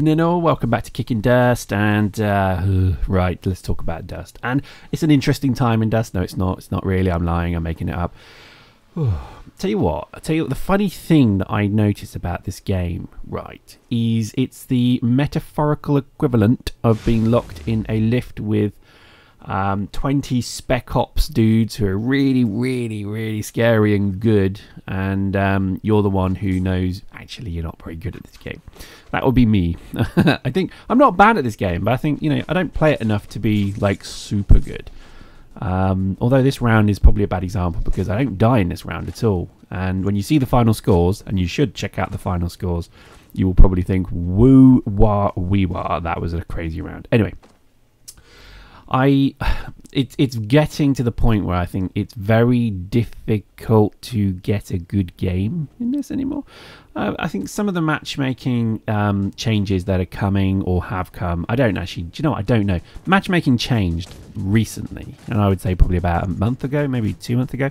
evening all, welcome back to Kicking Dust, and right, let's talk about Dust. And it's an interesting time in Dust. No, it's not really, I'm lying, I'm making it up. Tell you what, the funny thing that I notice about this game, right, is it's the metaphorical equivalent of being locked in a lift with 20 spec ops dudes who are really scary and good, and you're the one who knows actually you're not very good at this game. That would be me. I think I'm not bad at this game, but I think, you know, I don't play it enough to be like super good. Although this round is probably a bad example because I don't die in this round at all, and when you see the final scores, and you should check out the final scores, you will probably think woo wah wee wah, that was a crazy round. Anyway, it's getting to the point where I think it's very difficult to get a good game in this anymore. I think some of the matchmaking changes that are coming or have come, I don't actually, do you know what, I don't know. Matchmaking changed recently, and I would say probably about a month ago, maybe 2 months ago.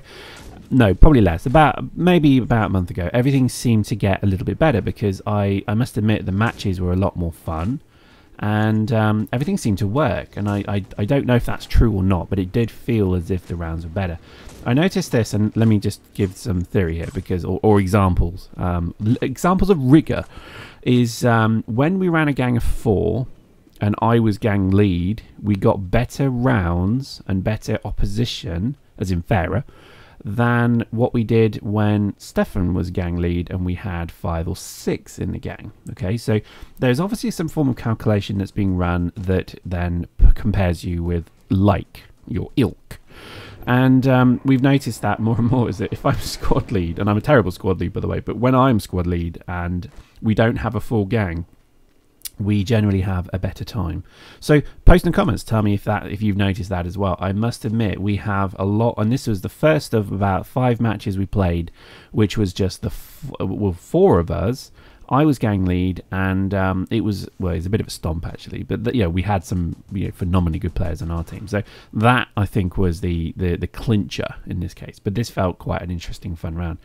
No, probably less, maybe about a month ago. Everything seemed to get a little bit better because I must admit the matches were a lot more fun. And everything seemed to work, and I don't know if that's true or not, but it did feel as if the rounds were better. I noticed this, and let me just give some theory here, because or examples. Examples of rigor is when we ran a gang of 4 and I was gang lead, we got better rounds and better opposition, as in fairer, than what we did when Stefan was gang lead and we had 5 or 6 in the gang. Okay, so there's obviously some form of calculation that's being run that then compares you with like your ilk. And we've noticed that more and more is that if I'm squad lead, and I'm a terrible squad lead by the way, but when I'm squad lead and we don't have a full gang, we generally have a better time. So post in the comments, tell me if you've noticed that as well. I must admit we have a lot, and this was the first of about 5 matches we played, which was just the 4 of us. I was gang lead, and it was a bit of a stomp actually, but yeah, we had some phenomenally good players on our team. So that I think was the clincher in this case. But this felt quite an interesting, fun round.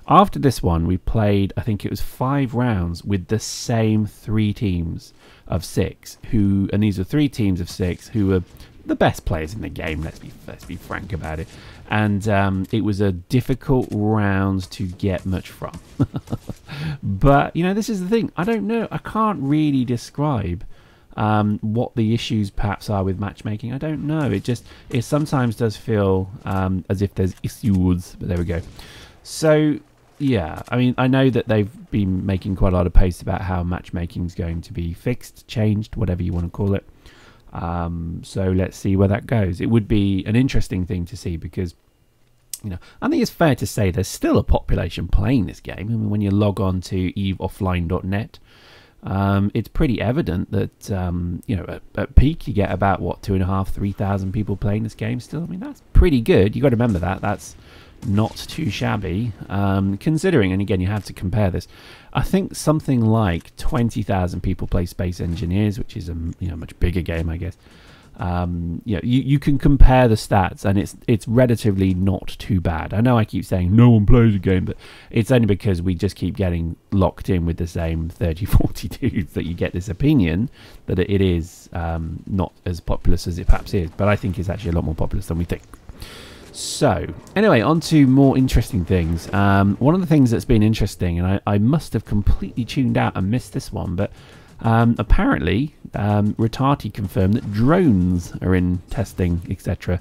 After this one, we played, I think it was 5 rounds with the same 3 teams of 6, and these are 3 teams of 6 who were the best players in the game. Let's be frank about it. And it was a difficult round to get much from. But this is the thing. I don't know. I can't really describe what the issues perhaps are with matchmaking. I don't know. It sometimes does feel as if there's issues. But there we go. So yeah, I mean, I know that they've been making quite a lot of posts about how matchmaking is going to be fixed, changed, whatever you want to call it. So let's see where that goes. It would be an interesting thing to see because, I think it's fair to say there's still a population playing this game. I mean, when you log on to eveoffline.net, it's pretty evident that, at peak you get about, 2,500, 3,000 people playing this game still. I mean, that's pretty good. You've got to remember that. That's not too shabby, considering, and again you have to compare this. I think something like 20,000 people play Space Engineers, which is a much bigger game, I guess. You can compare the stats, and it's relatively not too bad. I know I keep saying no one plays the game, but it's only because we just keep getting locked in with the same 30-40 dudes that you get this opinion that it is not as populous as it perhaps is. But I think it's actually a lot more populous than we think. So, anyway, on to more interesting things. One of the things that's been interesting, and I must have completely tuned out and missed this one, but apparently Retati confirmed that drones are in testing, etc.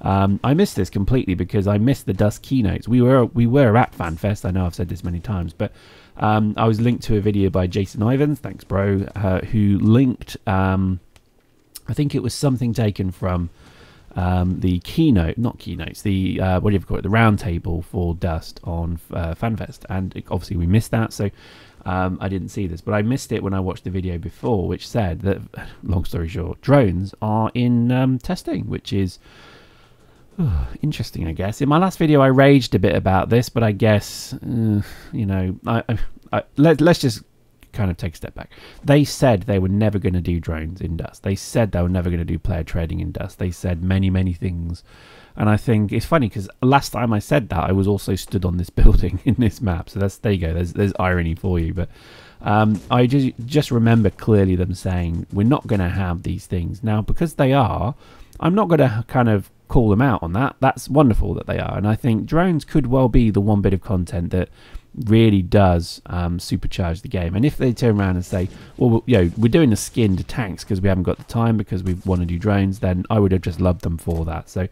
I missed this completely because I missed the Dust keynotes. We were at FanFest. I know I've said this many times, but I was linked to a video by Jason Ivans, thanks bro, who linked, I think it was something taken from the keynote, not keynotes, the what do you call it, the round table for Dust on FanFest, and obviously we missed that, so I didn't see this, but I missed it when I watched the video before, which said that, long story short, drones are in testing, which is interesting, I guess. In my last video I raged a bit about this, but I guess let's just kind of take a step back. They said they were never going to do drones in Dust. They said they were never going to do player trading in Dust. They said many things, and I think it's funny because last time I said that I was also stood on this building in this map, so there you go, there's irony for you. But I just remember clearly them saying we're not going to have these things now, because they are. I'm not going to kind of call them out on that. That's wonderful that they are, and I think drones could well be the one bit of content that really does supercharge the game. And if they turn around and say, well, you know, we're doing the skinned tanks because we haven't got the time because we want to do drones, then I would have just loved them for that. So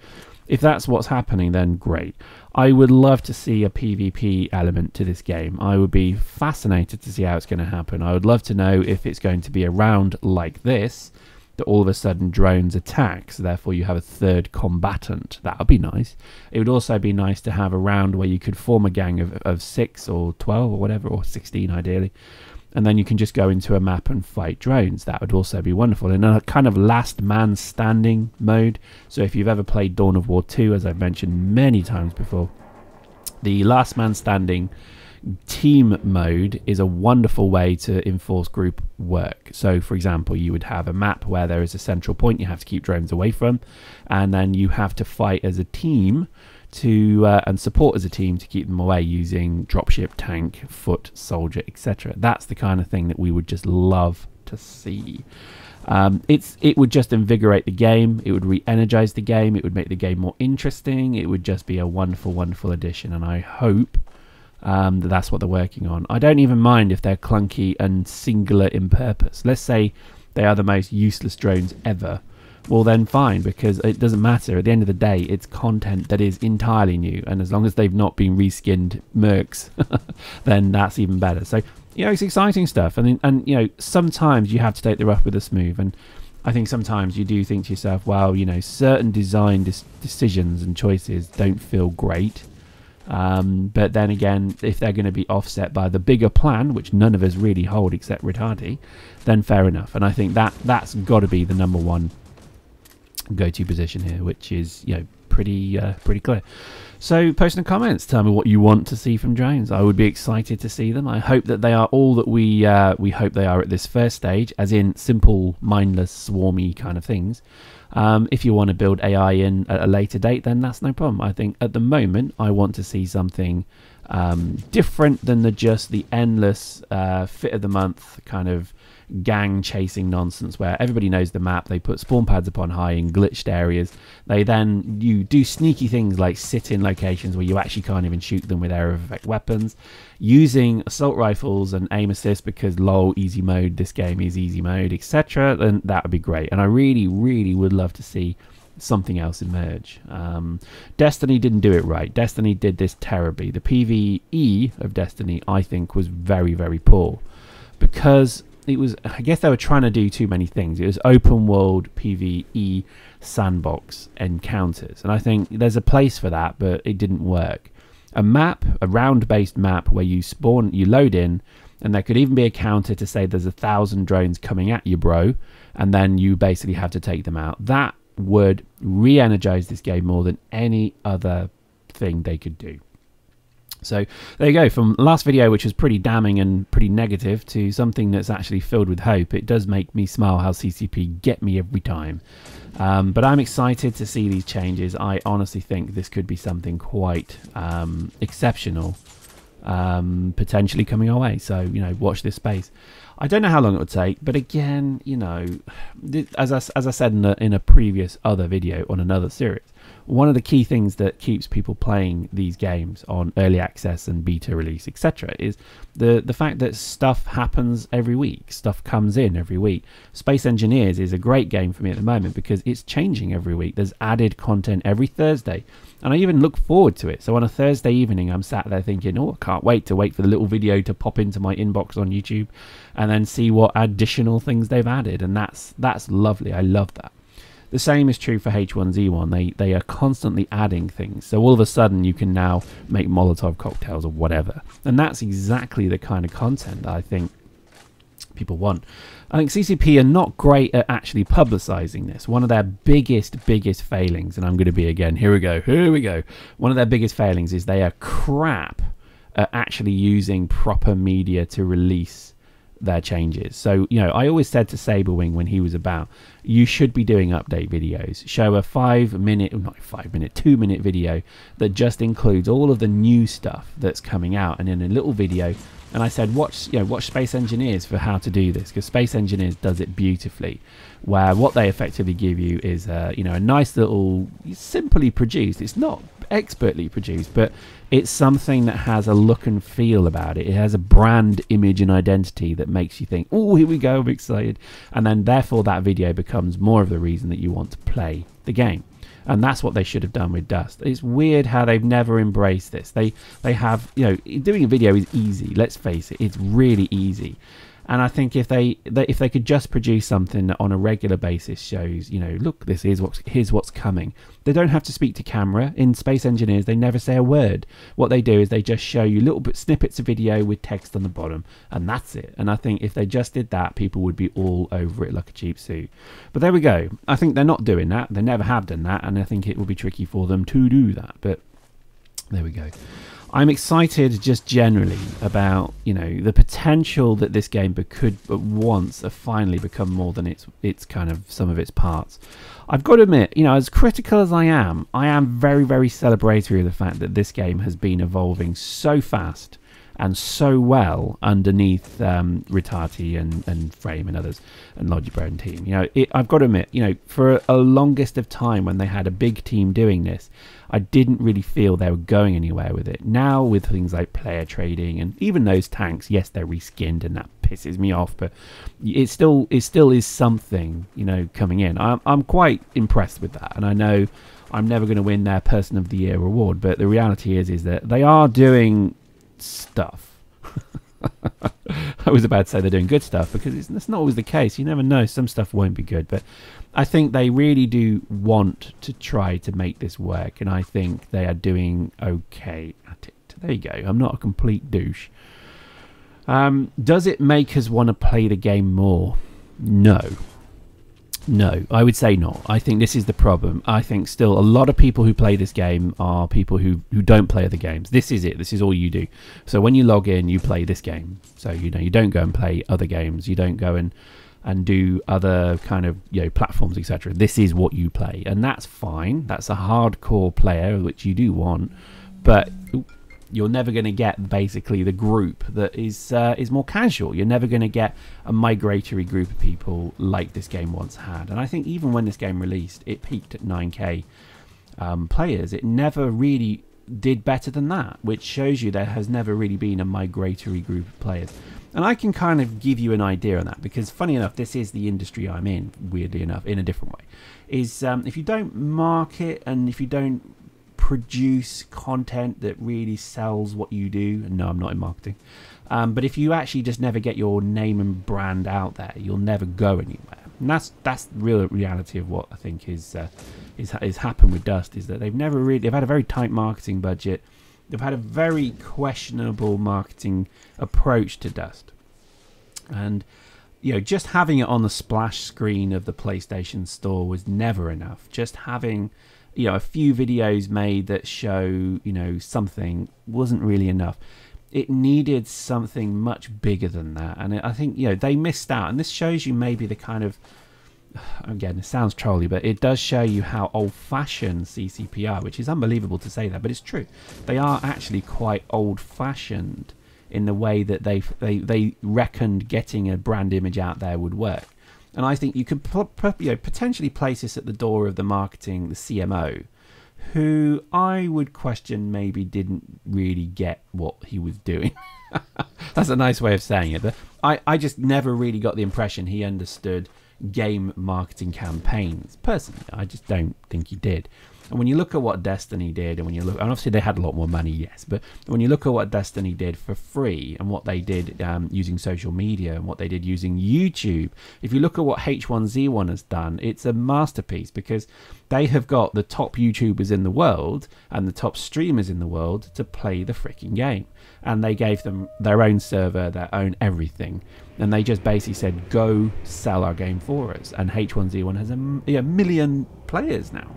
if that's what's happening, then great. I would love to see a PvP element to this game. I would be fascinated to see how it's going to happen. I would love to know if it's going to be a round like this, that all of a sudden drones attack, so therefore you have a third combatant. That would be nice. It would also be nice to have a round where you could form a gang of 6 or 12 or whatever, or 16 ideally, and then you can just go into a map and fight drones. That would also be wonderful. In a kind of last man standing mode. So if you've ever played Dawn of War 2, as I've mentioned many times before, the last man standing team mode is a wonderful way to enforce group work. So for example, you would have a map where there is a central point you have to keep drones away from, and then you have to fight as a team to and support as a team to keep them away using dropship, tank, foot, soldier, etc. That's the kind of thing that we would just love to see. It would just invigorate the game, it would re-energize the game, it would make the game more interesting, it would just be a wonderful, wonderful addition, and I hope that's what they're working on. I don't even mind if they're clunky and singular in purpose. Let's say they are the most useless drones ever. Well then fine, because it doesn't matter. At the end of the day, it's content that is entirely new, and as long as they've not been reskinned mercs, then that's even better. So, you know, it's exciting stuff, and you know, sometimes you have to take the rough with the smooth, and I think sometimes you do think to yourself, well, you know, certain design decisions and choices don't feel great. But then again, if they're going to be offset by the bigger plan, which none of us really hold except Retardy, then fair enough. And I think that's got to be the number one go-to position here, which is, you know, pretty clear. So post in the comments, tell me what you want to see from drones. I would be excited to see them. I hope that they are all that we hope they are at this first stage, as in simple, mindless, swarmy kind of things. If you want to build AI in at a later date, then that's no problem. I think at the moment I want to see something different than just the endless fit of the month kind of gang chasing nonsense where everybody knows the map, they put spawn pads upon high in glitched areas, you do sneaky things like sit in locations where you actually can't even shoot them with area of effect weapons, using assault rifles and aim assist because lol, easy mode, this game is easy mode, etc. Then that would be great, and I really would love to see something else emerge. Destiny didn't do it right. Destiny did this terribly. The PvE of Destiny, I think, was very poor, because it was, I guess they were trying to do too many things. It was open world PvE sandbox encounters, and I think there's a place for that, but it didn't work. A round based map where you spawn, you load in, and there could even be a counter to say there's 1,000 drones coming at you, bro, and then you basically have to take them out. That would re-energize this game more than any other thing they could do. So there you go, from last video, which was pretty damning and pretty negative, to something that's actually filled with hope. It does make me smile how CCP get me every time. But I'm excited to see these changes. I honestly think this could be something quite exceptional, potentially coming our way. So, you know, watch this space. I don't know how long it would take, but again, you know, as I said in a previous other video on another series, one of the key things that keeps people playing these games on early access and beta release, etc., is the fact that stuff happens every week, stuff comes in every week. Space Engineers is a great game for me at the moment because it's changing every week. There's added content every Thursday, and I even look forward to it. So on a Thursday evening, I'm sat there thinking, oh, I can't wait for the little video to pop into my inbox on YouTube and then see what additional things they've added, and that's lovely. I love that. The same is true for H1Z1. They are constantly adding things. So all of a sudden you can now make Molotov cocktails or whatever. And that's exactly the kind of content that I think people want. I think CCP are not great at actually publicizing this. One of their biggest failings, and I'm going to be again, here we go. One of their biggest failings is they are crap at actually using proper media to release their changes. So, you know, I always said to Saberwing when he was about, you should be doing update videos. Show a 2-minute video that just includes all of the new stuff that's coming out, and in a little video. And I said, watch Space Engineers for how to do this, because Space Engineers does it beautifully, where what they effectively give you is, you know, a nice little, simply produced. It's not expertly produced, but it's something that has a look and feel about it. It has a brand image and identity that makes you think, oh, here we go, I'm excited. And then therefore that video becomes more of the reason that you want to play the game. And that's what they should have done with Dust. It's weird how they've never embraced this. They have, you know, doing a video is easy. Let's face it, it's really easy. And I think if they could just produce something that on a regular basis shows, you know, look, here's what's coming. They don't have to speak to camera. In Space Engineers, they never say a word. What they do is they just show you little snippets of video with text on the bottom, and that's it. And I think if they just did that, people would be all over it like a cheap suit. But there we go. I think they're not doing that. They never have done that, and I think it will be tricky for them to do that. But there we go. I'm excited just generally about, you know, the potential that this game could at once finally become more than its kind of some of its parts. I've got to admit, you know, as critical as I am very, very celebratory of the fact that this game has been evolving so fast and so well underneath Ritati and Frame and others and Logibro and team. You know, I've got to admit, you know, for a longest of time when they had a big team doing this, I didn't really feel they were going anywhere with it. Now with things like player trading and even those tanks, yes, they're reskinned and that pisses me off, but it still is something, you know, coming in. I'm quite impressed with that, and I know I'm never going to win their Person of the Year award, but the reality is that they are doing stuff. I was about to say they're doing good stuff, because that's not always the case. You never know, some stuff won't be good, but I think they really do want to try to make this work, and I think they are doing okay at it. There you go. I'm not a complete douche. Does it make us want to play the game more? No, I would say not. I think this is the problem. I think still a lot of people who play this game are people who don't play other games. This is it. This is all you do. So when you log in, you play this game. So, you know, you don't go and play other games. You don't go and do other kind of, you know, platforms, etc. This is what you play, and that's fine. That's a hardcore player, which you do want, but you're never going to get basically the group that is more casual. You're never going to get a migratory group of people like this game once had. And I think even when this game released, it peaked at 9k players. It never really did better than that, which shows you there has never really been a migratory group of players. And I can kind of give you an idea on that, because funny enough, this is the industry I'm in, weirdly enough, in a different way, is if you don't market and if you don't produce content that really sells what you do, and no, I'm not in marketing, but if you actually just never get your name and brand out there, you'll never go anywhere. And that's the real reality of what I think is happened with Dust, is that they've had a very tight marketing budget. They've had a very questionable marketing approach to Dust, and you know, just having it on the splash screen of the PlayStation Store was never enough. Just having, you know, a few videos made that show, you know, something wasn't really enough. It needed something much bigger than that, and I think, you know, they missed out. And this shows you maybe the kind of, again, it sounds trolly, but it does show you how old-fashioned CCP are, which is unbelievable to say that, but it's true. They are actually quite old-fashioned in the way that they reckoned getting a brand image out there would work. And I think you could potentially place this at the door of the marketing, the CMO, who I would question maybe didn't really get what he was doing. That's a nice way of saying it, but I just never really got the impression he understood game marketing campaigns. Personally, I just don't think he did. And when you look at what Destiny did, and obviously they had a lot more money, yes, but when you look at what Destiny did for free and what they did using social media and what they did using YouTube, if you look at what H1Z1 has done, it's a masterpiece, because they have got the top YouTubers in the world and the top streamers in the world to play the freaking game. And they gave them their own server, their own everything. And they just basically said, go sell our game for us. And H1Z1 has a million players now.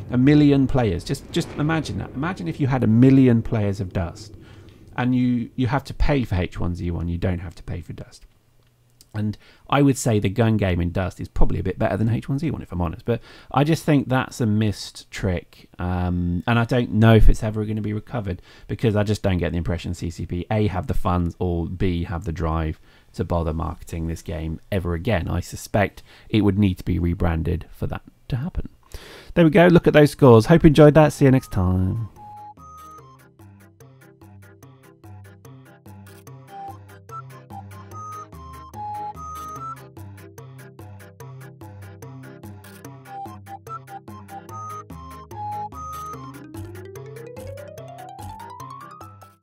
1 million players. Just imagine that. Imagine if you had 1 million players of Dust, and you have to pay for H1Z1. You don't have to pay for Dust. And I would say the gun game in Dust is probably a bit better than H1Z1, if I'm honest. But I just think that's a missed trick. And I don't know if it's ever going to be recovered, because I just don't get the impression CCP, A, have the funds, or B, have the drive to bother marketing this game ever again. I suspect it would need to be rebranded for that to happen. There we go. Look at those scores. Hope you enjoyed that. See you next time.